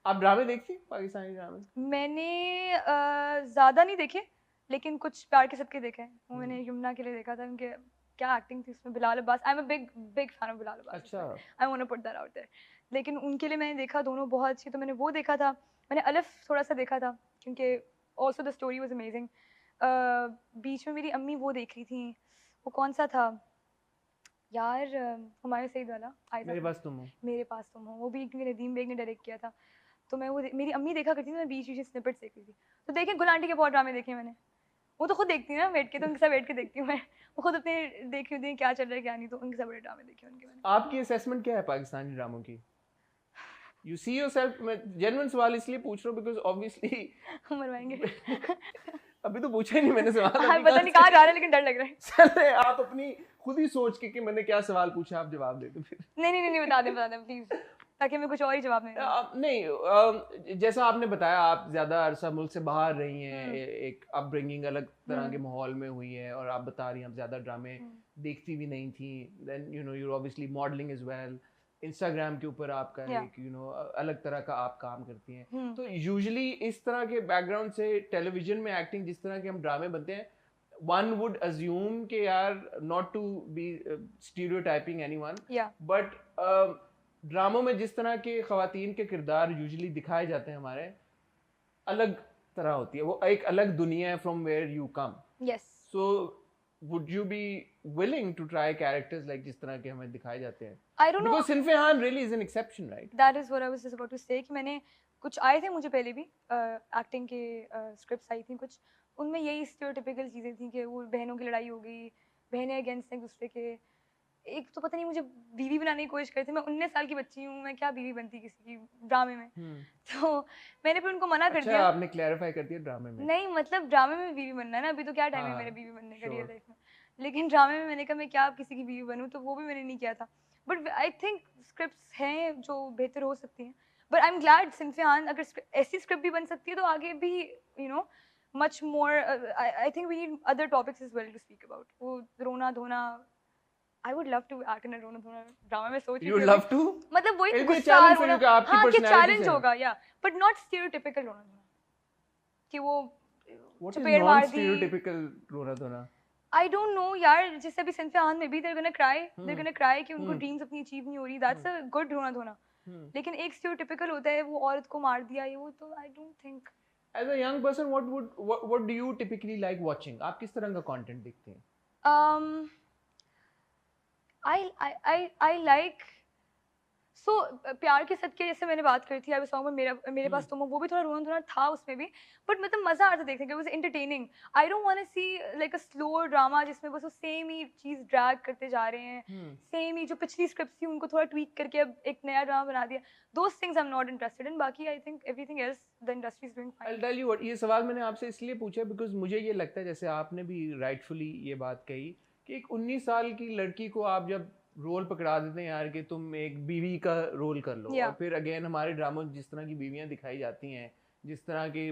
आप ड्रामे देखती पाकिस्तानी ड्रामे? मैंने ज्यादा नहीं देखे, लेकिन कुछ प्यार के सबके देखे हैं। वो मैंने यमुना के लिए देखा था, उनके क्या एक्टिंग थी उसमें। Bilal Abbas, I am a big big fan of Bilal Abbas. अच्छा। I want to put that out there. लेकिन उनके लिए मैंने देखा, दोनों बहुत अच्छी, तो मैंने वो देखा था। मैंने अलफ थोड़ा सा देखा था, क्योंकि also the story was amazing. बीच में मेरी अम्मी वो देख रही थी, वो कौन सा था यार, हुमायूं सईद वाला, आयजा मेरे खान, पास तुम हो। मेरे पास तुम हो। वो भी नदीम बेग ने डायरेक्ट किया था। तो मैं वो मेरी अम्मी देखा करती थी, मैं बीच बीच में स्निपेट्स देख रही थी। तो देखे गुल आंटी के बहुत ड्रामे देखे मैंने। वो तो खुद देखती है ना बैठ के, तो उनके साथ बैठ के देखती हूँ मैं। वो खुद अपने देखी होती है क्या चल रहा है क्या नहीं, तो उनके साथ बड़े ड्रामे देखे उनके मैंने। आपकी असेसमेंट क्या है पाकिस्तानी ड्रामों की? यू सी योरसेल्फ, मैं जेन्युइन सवाल इसलिए पूछ रहा हूँ बिकॉज ऑब्वियसली मरवाएंगे। अभी तो पूछा ही नहीं मैंने सवाल, हाँ, अभी पता नहीं कहाँ जा रहा है, लेकिन डर लग रहा है। चले आप अपनी खुद ही सोच के कि मैंने क्या सवाल पूछा आप जवाब दे दो फिर। नहीं नहीं नहीं, बता दें प्लीज, ताकि मैं कुछ और ही जवाब नहीं दूँ। नहीं, जैसा आपने बताया आप ज्यादा अरसा मुल्क से बाहर रही हैं, एक अपब्रिंगिंग अलग तरह के माहौल में हुई है, और आप बता रही हैं आप ज्यादा ड्रामे देखती भी नहीं थी। Then you know you obviously modelling as well, Instagram के ऊपर आपका एक अलग तरह का आप काम करती हैं। तो यूजुअली इस तरह के बैकग्राउंड से टेलीविजन में एक्टिंग, जिस तरह के हम ड्रामे बनते हैं, one would assume कि यार not to be stereotyping anyone, but ड्रामों में जिस तरह के ख़वातीन के किरदार यूजुअली दिखाए जाते हैं हमारे, अलग तरह होती है, वो एक अलग दुनिया है from where you come. Yes. So would you be willing to try characters like जिस तरह के हमें दिखाए जाते हैं? I don't know. Because सिनफ़ेहान really is an exception, right? That is what I was just about to say, कि मैंने कुछ आए थे मुझे पहले भी एक्टिंग के स्क्रिप्ट्स आई थी कुछ, उनमें यही स्टीरियोटिपिकल चीज़ें थी कि वो बहनों की लड़ाई हो गई, बहनें अगेंस्ट एक दूसरे के। एक तो पता नहीं मुझे बीवी बनाने की कोशिश करी थी, मैं 19 साल की बच्ची हूँ, मैं क्या बीवी बनती किसी की ड्रामे में। तो मैंने फिर उनको मना कर दिया। आपने क्लैरिफाई कर दिया ड्रामे में? नहीं, मतलब ड्रामे में बीवी बनना है ना, अभी तो क्या टाइम है मेरे बीवी बनने का रियल लाइफ में। लेकिन ड्रामे में मैंने कहा मैं क्या किसी की बीवी बनूँ, तो वो भी मैंने नहीं किया था। बट आई थिंक स्क्रिप्ट्स हैं जो बेहतर हो सकती हैं। बट आई एम ग्लैड सिनफ़ियान अगर ऐसी स्क्रिप्ट भी बन सकती है, तो आगे भी you know much more, I think we need other topics as well to speak about. वो रोना धोना, I would love to act in a रोना धोना ड्रामा में, सोच रही थी। You love to? मतलब वही गुस्सा रोना, हाँ कि चैलेंज होगा, या बट नॉट स्टीरियोटिपिकल रोना धोना कि वो चपेड़ मार दी। स्टीरियोटिपिकल रोना धोना? I don't know यार, जैसे अभी सिनफ़ियान में भी they're gonna cry कि उनको ड्रीम्स अपनी अचीव नहीं हो रही, that's a good रोना धोना। लेकिन एक स्टीरियोटिपिकल होता है वो औरत को मार दिया, ये वो, तो I don't think. As a young person, what do you typically like watching? आप किस तरह का कंटेंट देखते हैं? I like प्यार के सदके, जैसे मैंने बात करी थी, आई वाज टॉकिंग मेरे पास तुम हो, वो भी थोड़ा रोना धोना था उसमें भी, बट मतलब मजा आ रहा था देखने का, it was entertaining. I don't want to see like a slow drama जिसमें बस वो सेम ही चीज ड्रैग करते जा रहे हैं, सेम ही जो पिछली स्क्रिप्ट थी उनको थोड़ा ट्वीक करके अब एक नया ड्रामा बना दिया। Those things I am not interested in. बाकी I think everything else the industry is doing fine. I will tell you what, ये सवाल मैंने आपसे इसलिए पूछा बिकॉज मुझे ये लगता है, जैसे आपने भी राइटफुली ये बात कही कि एक 19 साल की लड़की को आप जब रोल पकड़ा देते हैं यार कि तुम एक बीवी का रोल कर लो, और फिर अगेन हमारे ड्रामों जिस तरह की बीवियां दिखाई जाती हैं, जिस तरह के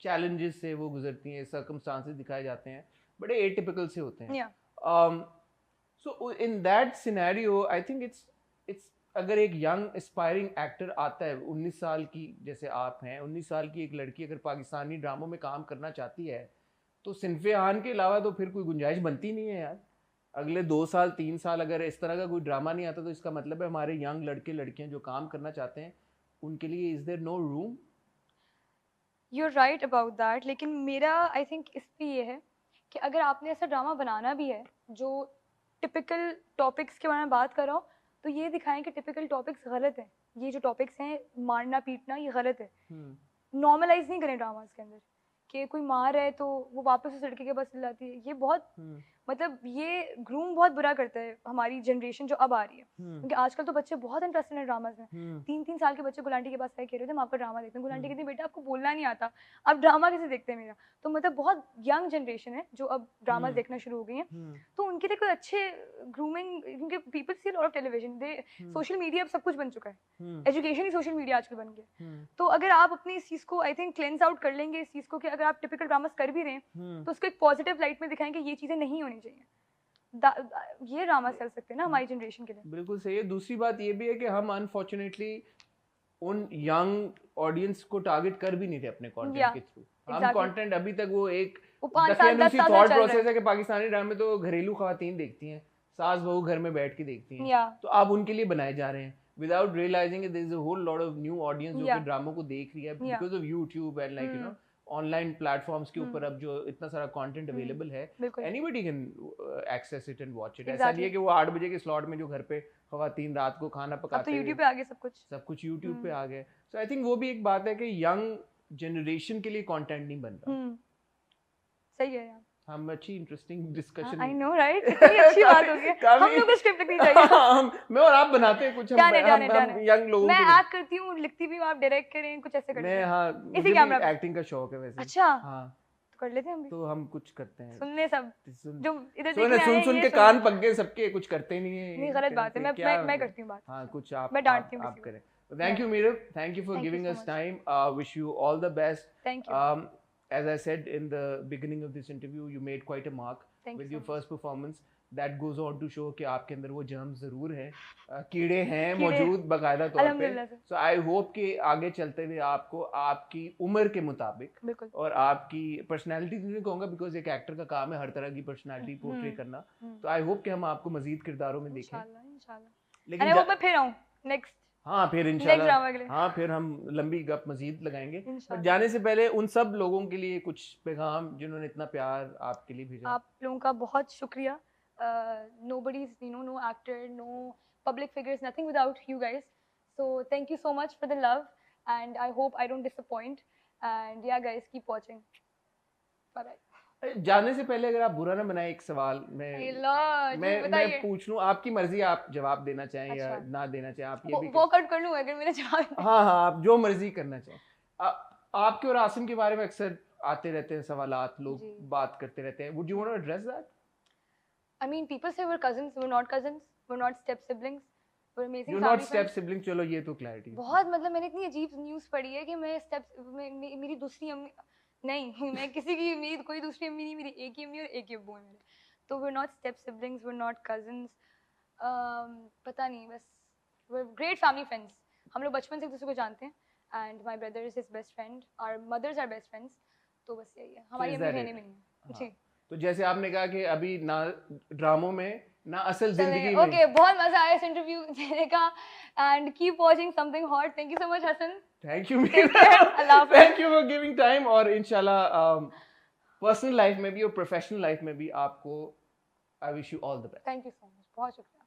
चैलेंजेस से वो गुजरती हैं, सर्कमस्टांसेस दिखाए जाते हैं, बड़े एटिपिकल से होते हैं। So in that scenario I think it's अगर एक यंग एस्पायरिंग एक्टर आता है, 19 साल की जैसे आप हैं, 19 साल की एक लड़की अगर पाकिस्तानी ड्रामों में काम करना चाहती है, तो सिनफ़ेहान के अलावा तो फिर कोई गुंजाइश बनती नहीं है यार। अगले 2 साल 3 साल अगर इस तरह का कोई ड्रामा नहीं आता, तो इसका मतलब है हमारे यंग लड़के लड़कियां जो काम करना चाहते हैं उनके लिए is there no room? You are right about that, लेकिन मेरा आई थिंक इस पे ये है कि अगर आपने ऐसा ड्रामा बनाना भी है जो टिपिकल टॉपिक्स के बारे में बात कर रहा हो, तो ये दिखाएं कि टिपिकल टॉपिक्स गलत हैं। ये जो टॉपिक्स हैं, मारना पीटना, ये गलत है। नॉर्मलाइज नहीं करें ड्रामास के अंदर कि कोई मार है तो वो वापस उस लड़के के पास चिल्लाती है। ये बहुत मतलब ये ग्रूम बहुत बुरा करता है हमारी जनरेशन जो अब आ रही है, क्योंकि आजकल तो बच्चे बहुत इंटरेस्टेड हैं ड्रामास में। 3-3 साल के बच्चे गुलांटी के पास आए कह रहे थे हम आपका ड्रामा देखते हैं। गुलांटी कहती है बेटा आपको बोलना नहीं आता, आप ड्रामा कैसे देखते हैं मेरा? तो मतलब बहुत यंग जनरेशन है जो अब ड्रामास देखना शुरू हो गई है, तो उनके लिए कोई अच्छे ग्रूमिंग, क्योंकि people see lot of television, they social media अब सब कुछ बन चुका है, एजुकेशन ही सोशल मीडिया आजकल बन गया। तो अगर आप अपनी इस चीज को आई थिंक क्लेंस आउट कर लेंगे इस चीज को, कि अगर आप टिपिकल ड्रामास कर भी रहे हैं तो उसको एक पॉजिटिव लाइट में दिखाएंगे ये चीजें नहीं होनी चाहिए, ये ड्रामा चल सकते हैं ना हमारी जनरेशन के लिए। बिल्कुल सही है। दूसरी बात ये भी है कि हम अनफॉर्चुनेटली उन यंग ऑडियंस को टारगेट कर भी नहीं रहे अपने कंटेंट के थ्रू। हम कंटेंट अभी तक वो एक वो 5 साल 10 साल थॉट चल रहा प्रोसेस है कि पाकिस्तानी ड्रामे तो घरेलू खवातीन देखती हैं, सास बहू घर में बैठ के देखती हैं, तो अब उनके लिए बनाए जा रहे हैं without realising there is a whole lot of new audience जो कि ड्रामों को देख रही है because of YouTube and like you know online platforms के ऊपर अब जो इतना सारा कंटेंट अवेलेबल है, anybody can access it and watch it. ऐसा नहीं है कि वो 8 बजे के स्लॉट में जो घर पे खवातीन रात को खाना पकाते हैं, तो YouTube पे आ गया सब कुछ YouTube पे आ गया। सो आई थिंक वो भी एक बात है कि यंग जनरेशन के लिए कंटेंट नहीं बन रहा। सही है यार, हम अच्छी interesting discussion, I know right, इतनी अच्छी बात हो गई। हम लोग को स्क्रिप्ट लिखनी चाहिए। मैं और आप बनाते हैं कुछ, हम यंग लोगों मैं एक्ट करती हूँ, लिखती भी हूँ, आप डायरेक्ट करें, कुछ ऐसे करते हैं। मैं हाँ, इसी कैमरा पे एक्टिंग का शौक है वैसे। अच्छा हाँ, तो कर लेते हैं हम भी। तो हम कुछ करते हैं, सुनने सब जो इधर सुन के कान पक गए सबके, कुछ करते नहीं है। नहीं, गलत बात है, मैं करती हूँ बात। हाँ, कुछ आप, मैं डांटती हूँ, आप करें। Thank you, Mirav. Thank you for giving us time. Wish you all the best. Thank you. As I said in the beginning of this interview, you made quite a mark with your first performance. That goes on to show कि आपके अंदर वो germ जरूर हैं, कीड़े हैं मौजूद बकायदा तौर पे। So I hope कि आगे चलते हुए आपको आपकी उम्र के मुताबिक और आपकी पर्सनैलिटी नहीं कहूँगा बिकॉज एक एक्टर का काम है हर तरह की पर्सनैलिटी पोर्ट्रे करना, तो आई होप कि हम आपको मजीद किरदारों में देखें इंशाल्लाह। लेकिन मैं फिर आऊँ नेक्स्ट, हाँ फिर इंशाल्लाह, हाँ फिर हम लंबी गप मजीद लगाएंगे। पर जाने से पहले उन सब लोगों के लिए कुछ पैगाम जिन्होंने इतना प्यार आपके लिए भेजा। आप लोगों का बहुत शुक्रिया। Nobody's, no actor, no public figures, nothing without you guys. So thank you so much for the love, and I hope I don't disappoint. And yeah, guys, keep watching. Bye bye. जाने से पहले अगर आप बुरा ना बनाए, एक सवाल मैं पूछ लूं, आपकी मर्जी, आप जवाब देना चाहें या ना देना चाहें, आप ये भी वॉकआउट कर लूं अगर मेरा जवाब। हाँ, आप जो मर्जी करना चाहें। आपके और आसिम के बारे में अक्सर आते रहते हैं सवालात, लोग बात करते रहते हैं। Would you want to address that? I mean, people say we're cousins, we're not cousins, we're not step siblings, we're amazing. You're not step siblings, चलो ये तो क्लैरिटी। बहुत मतलब मैंने इतनी अजीब न्यूज़ पढ़ी है कि मैं मेरी दूसरी अम्मी नहीं, मैं किसी की मेरी कोई दूसरी अम्मी नहीं, मेरी एक ही अम्मी और एक ही अब्बू है मेरे। तो we're not step siblings, we're not cousins, पता नहीं, बस we're great family friends। हम लोग बचपन से एक दूसरे को जानते हैं, and my brother is his best friend, our mothers are best friends, तो बस यही है, हमारी अम्मी रहने में नहीं है जी। तो जैसे आपने कहा कि अभी ना ड्रामों में ना असल जिंदगी में। ओके, बहुत मजा आया इस इंटरव्यू देने का, and keep watching something hot. Thank you so much Hasan. Thank you thank you for giving time, और इंशाल्लाह पर्सनल लाइफ में भी और प्रोफेशनल लाइफ में भी आपको I wish you all the best. Thank you so much, बहुत शुक्रिया।